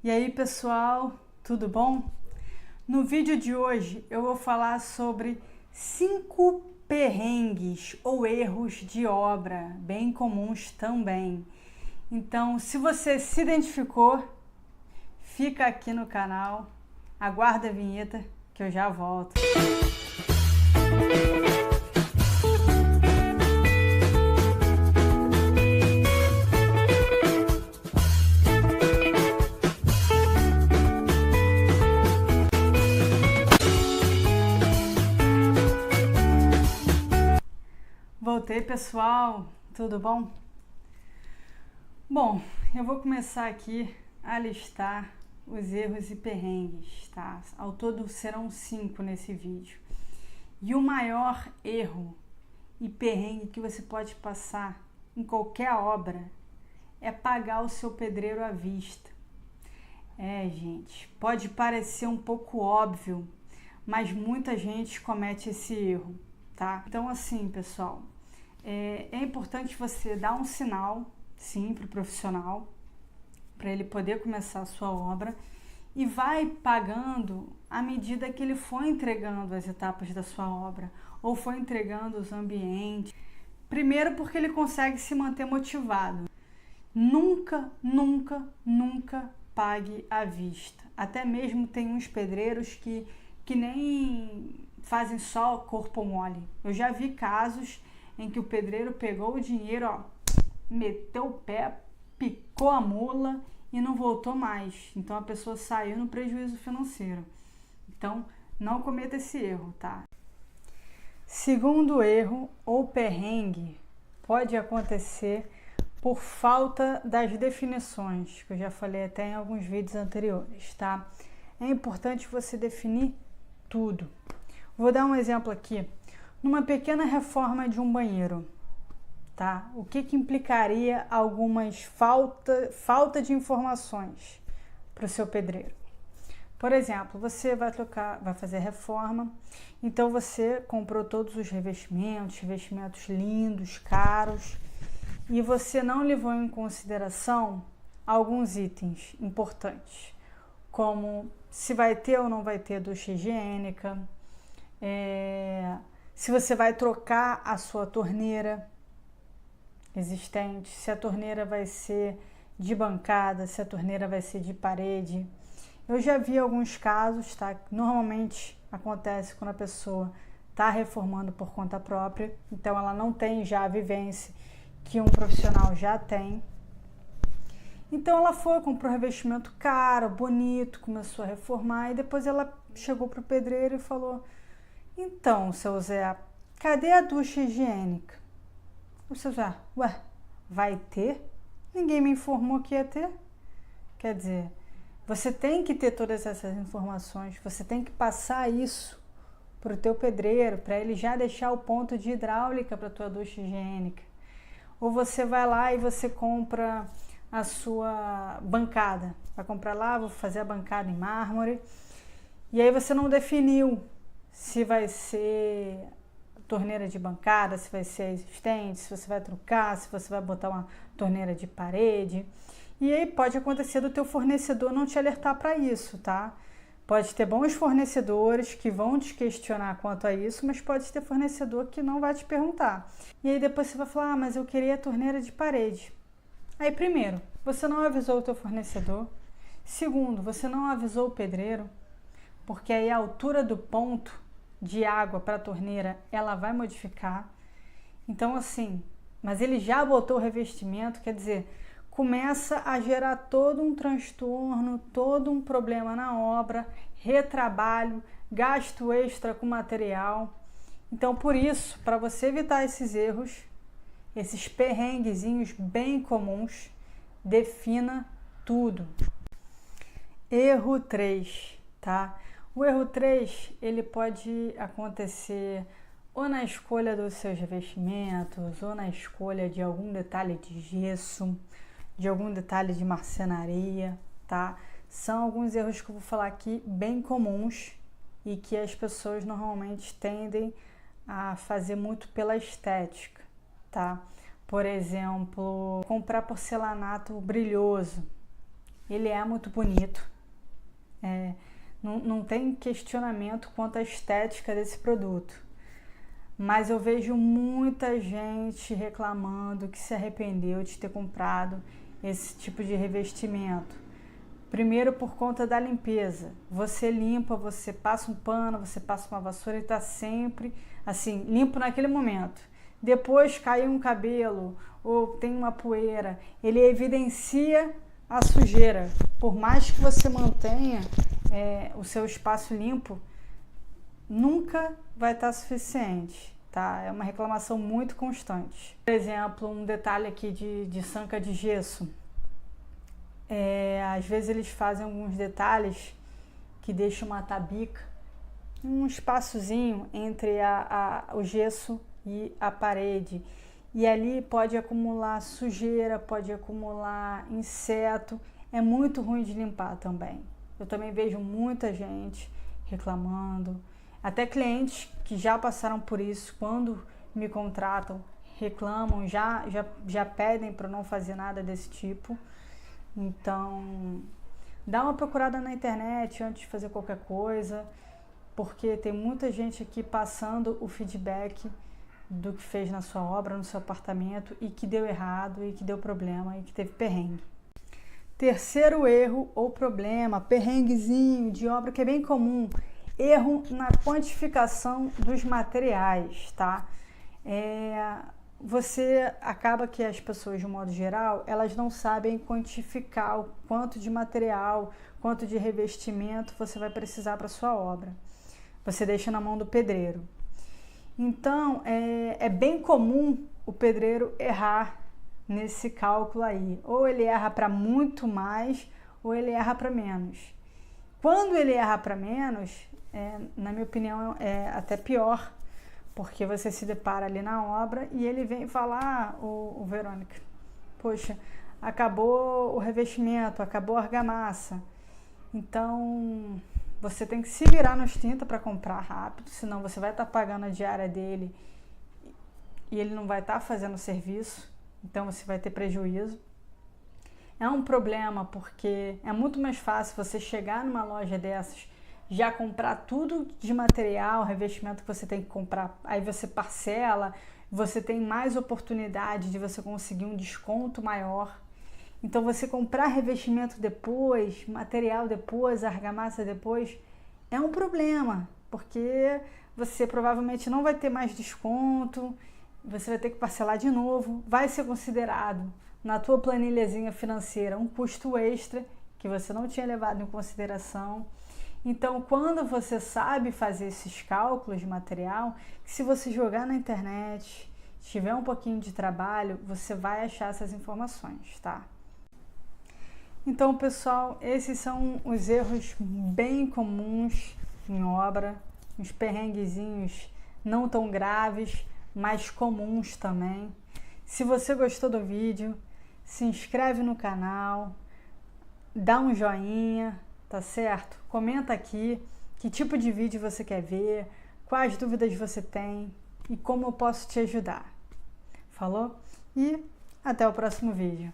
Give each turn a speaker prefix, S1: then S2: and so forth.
S1: E aí, pessoal, tudo bom? No vídeo de hoje eu vou falar sobre 5 perrengues ou erros de obra, bem comuns também. Então, se você se identificou, fica aqui no canal, aguarda a vinheta que eu já volto. Voltei, pessoal, tudo bom? Bom, eu vou começar aqui a listar os erros e perrengues, tá? Ao todo serão 5 nesse vídeo. E o maior erro e perrengue que você pode passar em qualquer obra é pagar o seu pedreiro à vista. Gente, pode parecer um pouco óbvio, mas muita gente comete esse erro, tá? Então, assim, pessoal, é importante você dar um sinal, sim, para o profissional, para ele poder começar a sua obra, e vai pagando à medida que ele for entregando as etapas da sua obra, ou for entregando os ambientes. Primeiro, porque ele consegue se manter motivado. Nunca pague à vista. Até mesmo tem uns pedreiros que nem fazem só corpo mole. Eu já vi casos em que o pedreiro pegou o dinheiro, meteu o pé, picou a mula e não voltou mais. Então a pessoa saiu no prejuízo financeiro. Então não cometa esse erro, tá? Segundo erro ou perrengue pode acontecer por falta das definições, que eu já falei até em alguns vídeos anteriores, tá? É importante você definir tudo. Vou dar um exemplo aqui. Numa pequena reforma de um banheiro, tá? O que implicaria algumas falta de informações para o seu pedreiro? Por exemplo, você vai fazer reforma, então você comprou todos os revestimentos lindos, caros, e você não levou em consideração alguns itens importantes, como se vai ter ou não vai ter ducha higiênica, se você vai trocar a sua torneira existente, se a torneira vai ser de bancada, se a torneira vai ser de parede. Eu já vi alguns casos, tá? Normalmente acontece quando a pessoa está reformando por conta própria, então ela não tem já a vivência que um profissional já tem. Então ela comprou um revestimento caro, bonito, começou a reformar e depois ela chegou para o pedreiro e falou: então, seu Zé, cadê a ducha higiênica? O seu Zé, vai ter? Ninguém me informou que ia ter. Quer dizer, você tem que ter todas essas informações, você tem que passar isso para o teu pedreiro, para ele já deixar o ponto de hidráulica para a tua ducha higiênica. Ou você vai lá e você compra a sua bancada. Vai comprar lá, vou fazer a bancada em mármore. E aí você não definiu se vai ser torneira de bancada, se vai ser existente, se você vai trocar, se você vai botar uma torneira de parede. E aí pode acontecer do teu fornecedor não te alertar para isso, tá? Pode ter bons fornecedores que vão te questionar quanto a isso, mas pode ter fornecedor que não vai te perguntar. E aí depois você vai falar: mas eu queria a torneira de parede. Aí primeiro, você não avisou o teu fornecedor. Segundo, você não avisou o pedreiro, porque aí a altura do ponto de água para a torneira, ela vai modificar. Então assim, mas ele já botou o revestimento, quer dizer, começa a gerar todo um transtorno, todo um problema na obra, retrabalho, gasto extra com material. Então, por isso, para você evitar esses erros, esses perrenguezinhos bem comuns, defina tudo. Erro 3, tá? O erro 3, ele pode acontecer ou na escolha dos seus revestimentos, ou na escolha de algum detalhe de gesso, de algum detalhe de marcenaria, tá? São alguns erros que eu vou falar aqui bem comuns e que as pessoas normalmente tendem a fazer muito pela estética, tá? Por exemplo, comprar porcelanato brilhoso, ele é muito bonito. Não tem questionamento quanto à estética desse produto. Mas eu vejo muita gente reclamando que se arrependeu de ter comprado esse tipo de revestimento. Primeiro, por conta da limpeza. Você limpa, você passa um pano, você passa uma vassoura e está sempre assim, limpo naquele momento. Depois caiu um cabelo ou tem uma poeira, ele evidencia a sujeira. Por mais que você mantenha o seu espaço limpo, nunca vai estar suficiente. Tá? É uma reclamação muito constante. Por exemplo, um detalhe aqui de sanca de gesso. Às vezes eles fazem alguns detalhes que deixam uma tabica, um espaçozinho entre o gesso e a parede. E ali pode acumular sujeira, pode acumular inseto. É muito ruim de limpar também. Eu também vejo muita gente reclamando. Até clientes que já passaram por isso, quando me contratam, reclamam, já pedem para não fazer nada desse tipo. Então, dá uma procurada na internet antes de fazer qualquer coisa, porque tem muita gente aqui passando o feedback do que fez na sua obra, no seu apartamento, e que deu errado, e que deu problema, e que teve perrengue. Terceiro erro ou problema, perrenguezinho de obra que é bem comum, erro na quantificação dos materiais, tá? Você acaba que as pessoas, de um modo geral, elas não sabem quantificar o quanto de material, quanto de revestimento você vai precisar para sua obra. Você deixa na mão do pedreiro. Então, é bem comum o pedreiro errar nesse cálculo aí. Ou ele erra para muito mais, ou ele erra para menos. Quando ele erra para menos, na minha opinião, é até pior, porque você se depara ali na obra e ele vem falar, o Verônica, poxa, acabou o revestimento, acabou a argamassa. Então, você tem que se virar nos 30 para comprar rápido, senão você vai estar pagando a diária dele e ele não vai estar fazendo o serviço, então você vai ter prejuízo. É um problema porque é muito mais fácil você chegar numa loja dessas, já comprar tudo de material, revestimento que você tem que comprar, aí você parcela, você tem mais oportunidade de você conseguir um desconto maior. Então você comprar revestimento depois, material depois, argamassa depois, é um problema, porque você provavelmente não vai ter mais desconto, você vai ter que parcelar de novo, vai ser considerado na tua planilhazinha financeira um custo extra que você não tinha levado em consideração. Então, quando você sabe fazer esses cálculos de material, se você jogar na internet, tiver um pouquinho de trabalho, você vai achar essas informações, tá? Então, pessoal, esses são os erros bem comuns em obra, uns perrenguezinhos não tão graves, mas comuns também. Se você gostou do vídeo, se inscreve no canal, dá um joinha, tá certo? Comenta aqui que tipo de vídeo você quer ver, quais dúvidas você tem e como eu posso te ajudar. Falou? E até o próximo vídeo.